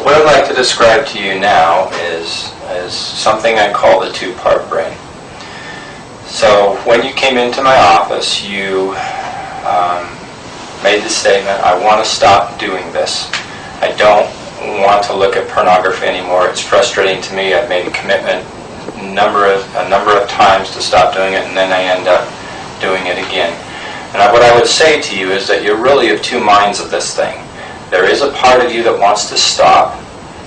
So what I'd like to describe to you now is something I call the two-part brain. So when you came into my office, you made the statement, I want to stop doing this. I don't want to look at pornography anymore. It's frustrating to me. I've made a commitment a number of times to stop doing it, and then I end up doing it again. And what I would say to you is that you're really of two minds of this thing. There is a part of you that wants to stop,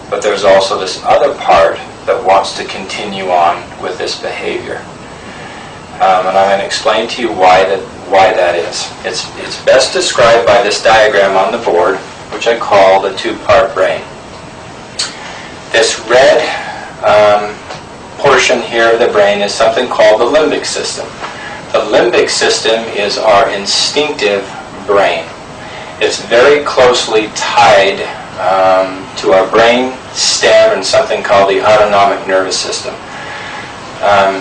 but there's also this other part that wants to continue on with this behavior. And I'm going to explain to you why that is. It's best described by this diagram on the board, which I call the two-part brain. This red portion here of the brain is something called the limbic system. The limbic system is our instinctive brain. It's very closely tied to our brain stem and something called the autonomic nervous system.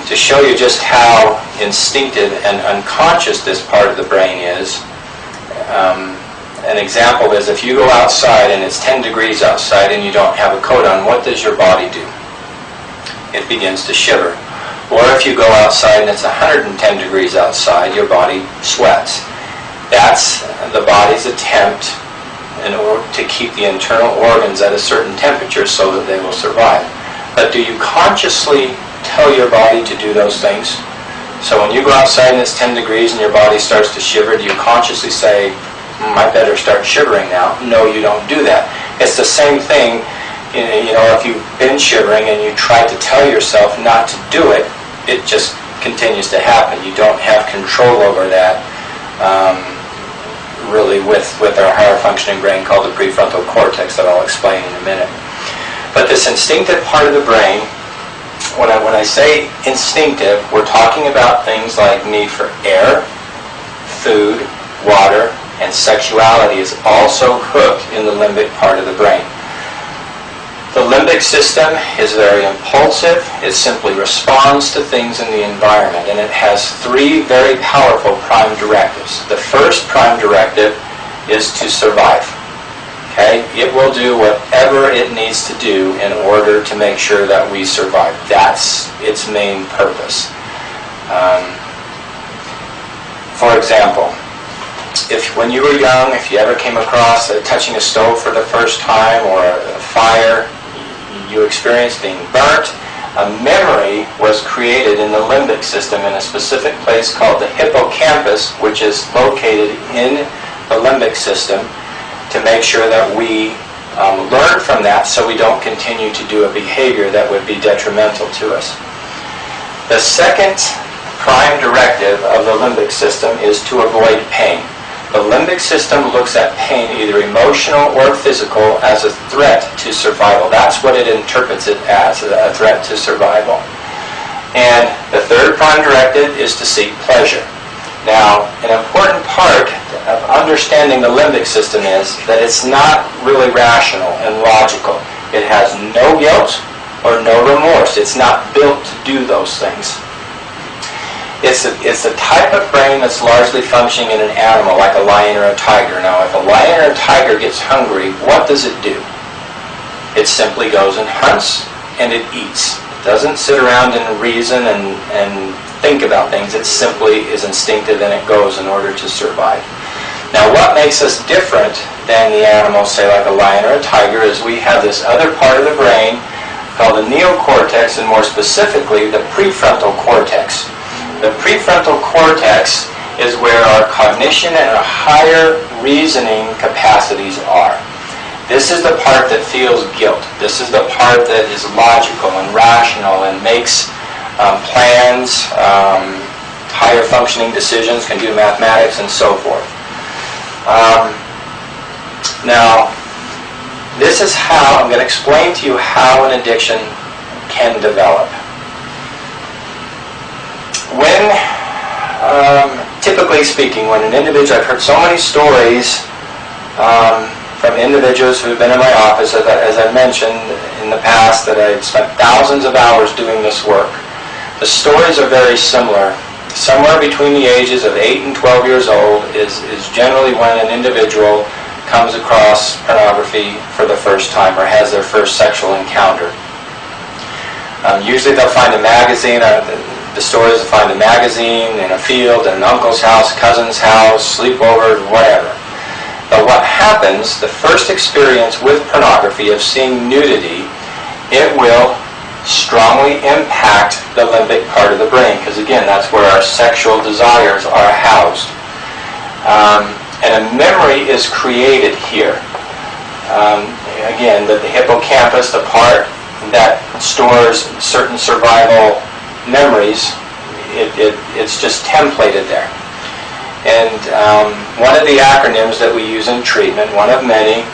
To show you just how instinctive and unconscious this part of the brain is, an example is if you go outside and it's 10 degrees outside and you don't have a coat on, what does your body do? It begins to shiver. Or if you go outside and it's 110 degrees outside, your body sweats. That's the body's attempt in order to keep the internal organs at a certain temperature so that they will survive. But do you consciously tell your body to do those things? So when you go outside and it's 10 degrees and your body starts to shiver, do you consciously say, I better start shivering now? No, you don't do that. It's the same thing, you know, if you've been shivering and you try to tell yourself not to do it, it just continues to happen. You don't have control over that really with our higher functioning brain called the prefrontal cortex that I'll explain in a minute. But this instinctive part of the brain, when I say instinctive, we're talking about things like need for air, food, water, and sexuality is also hooked in the limbic part of the brain. The limbic system is very impulsive. It simply responds to things in the environment, and it has three very powerful prime directives. The first prime directive is to survive. Okay? It will do whatever it needs to do in order to make sure that we survive. That's its main purpose. For example, if when you were young, if you ever came across touching a stove for the first time or a fire, you experienced being burnt, a memory was created in the limbic system in a specific place called the hippocampus, which is located in the limbic system, to make sure that we learn from that so we don't continue to do a behavior that would be detrimental to us. The second prime directive of the limbic system is to avoid pain. The limbic system looks at pain, either emotional or physical, as a threat to survival. That's what it interprets it as, a threat to survival. And the third prime directive is to seek pleasure. Now, an important part of understanding the limbic system is that it's not really rational and logical. It has no guilt or no remorse. It's not built to do those things. It's the type of brain that's largely functioning in an animal, like a lion or a tiger. Now, if a lion or a tiger gets hungry, what does it do? It simply goes and hunts, and it eats. It doesn't sit around and reason and think about things. It simply is instinctive, and it goes in order to survive. Now, what makes us different than the animals, say like a lion or a tiger, is we have this other part of the brain called the neocortex, and more specifically, the prefrontal cortex. The prefrontal cortex is where our cognition and our higher reasoning capacities are. This is the part that feels guilt. This is the part that is logical and rational and makes plans, higher functioning decisions, can do mathematics and so forth. Now, this is how, I'm going to explain to you how an addiction can develop. When, typically speaking, when an individual, I've heard so many stories from individuals who've been in my office, as I mentioned in the past, that I've spent thousands of hours doing this work. The stories are very similar. Somewhere between the ages of 8 and 12 years old is generally when an individual comes across pornography for the first time or has their first sexual encounter. Usually they'll find a magazine, the stories will find a magazine in a field, in an uncle's house, cousin's house, sleepover, whatever. But what happens, the first experience with pornography of seeing nudity, it will strongly impact the limbic part of the brain, because again, that's where our sexual desires are housed. And a memory is created here. Again, the hippocampus, the part that stores certain survival memories, it's just templated there. And one of the acronyms that we use in treatment, one of many,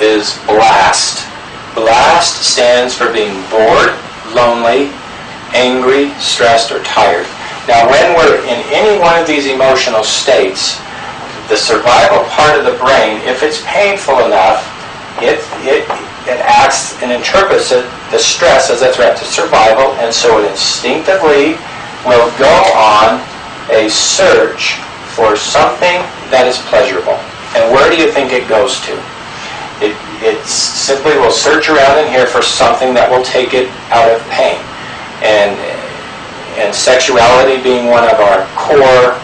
is BLAST. BLAST stands for being bored, lonely, angry, stressed, or tired. Now, when we're in any one of these emotional states, the survival part of the brain, if it's painful enough, it acts and interprets the stress as a threat to survival, and so it instinctively will go on a search for something that is pleasurable. And where do you think it goes to? It simply will search around in here for something that will take it out of pain. And sexuality being one of our core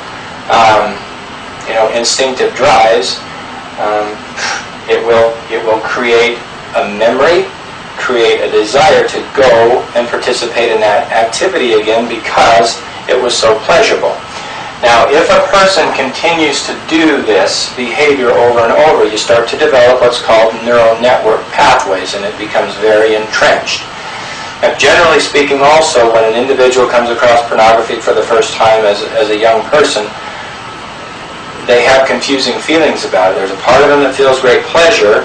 instinctive drives, it will create a memory, create a desire to go and participate in that activity again because it was so pleasurable. Now, if a person continues to do this behavior over and over, you start to develop what's called neural network pathways, and it becomes very entrenched. Now, generally speaking also, when an individual comes across pornography for the first time as a young person, they have confusing feelings about it. There's a part of them that feels great pleasure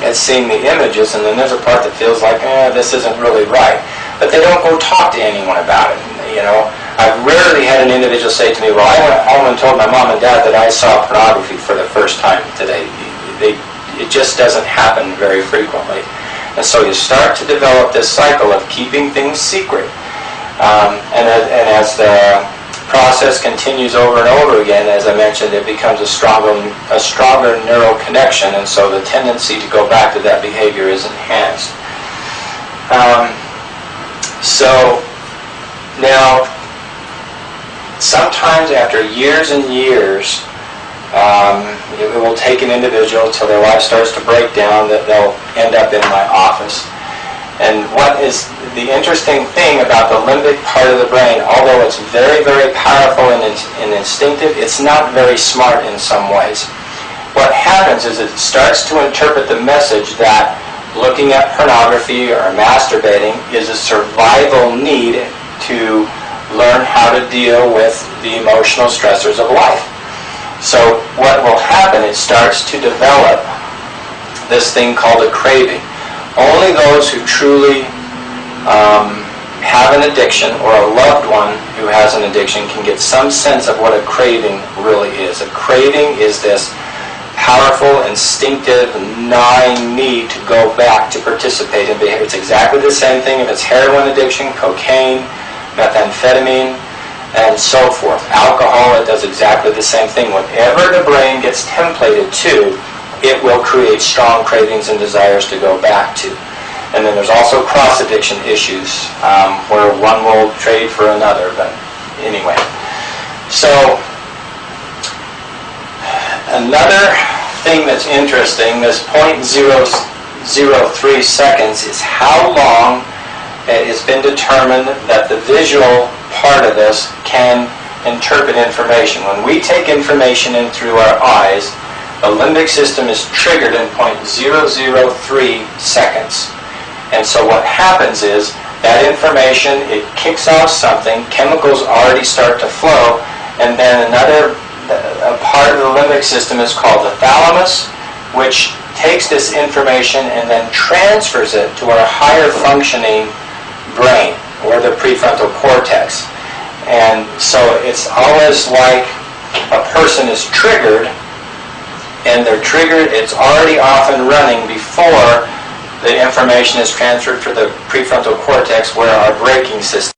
at seeing the images, and then there's a part that feels like, this isn't really right. But they don't go talk to anyone about it. I've rarely had an individual say to me, well, I went home and told my mom and dad that I saw pornography for the first time today. It just doesn't happen very frequently. And so you start to develop this cycle of keeping things secret. And as the process continues over and over again, as I mentioned, it becomes a stronger neural connection, and so the tendency to go back to that behavior is enhanced. So now, sometimes after years and years, it will take an individual till their life starts to break down that they'll end up in my office. And what is the interesting thing about the limbic part of the brain, although it's very, very powerful and instinctive, it's not very smart in some ways. What happens is it starts to interpret the message that looking at pornography or masturbating is a survival need to learn how to deal with the emotional stressors of life. So what will happen, it starts to develop this thing called a craving. Only those who truly have an addiction or a loved one who has an addiction can get some sense of what a craving really is. A craving is this powerful, instinctive, gnawing need to go back to participate in behavior. It's exactly the same thing if it's heroin addiction, cocaine, methamphetamine, and so forth. Alcohol, it does exactly the same thing. Whenever the brain gets templated to, it will create strong cravings and desires to go back to. And then there's also cross-addiction issues where one will trade for another. But anyway, so another thing that's interesting, this 0.003 seconds is how long it's been determined that the visual part of this can interpret information. When we take information in through our eyes, the limbic system is triggered in 0.003 seconds. And so what happens is that information, it kicks off something, chemicals already start to flow, and then a part of the limbic system is called the thalamus, which takes this information and then transfers it to our higher functioning brain, or the prefrontal cortex. And so it's always like a person is triggered, and they're triggered, it's already off and running before the information is transferred to the prefrontal cortex, where our braking system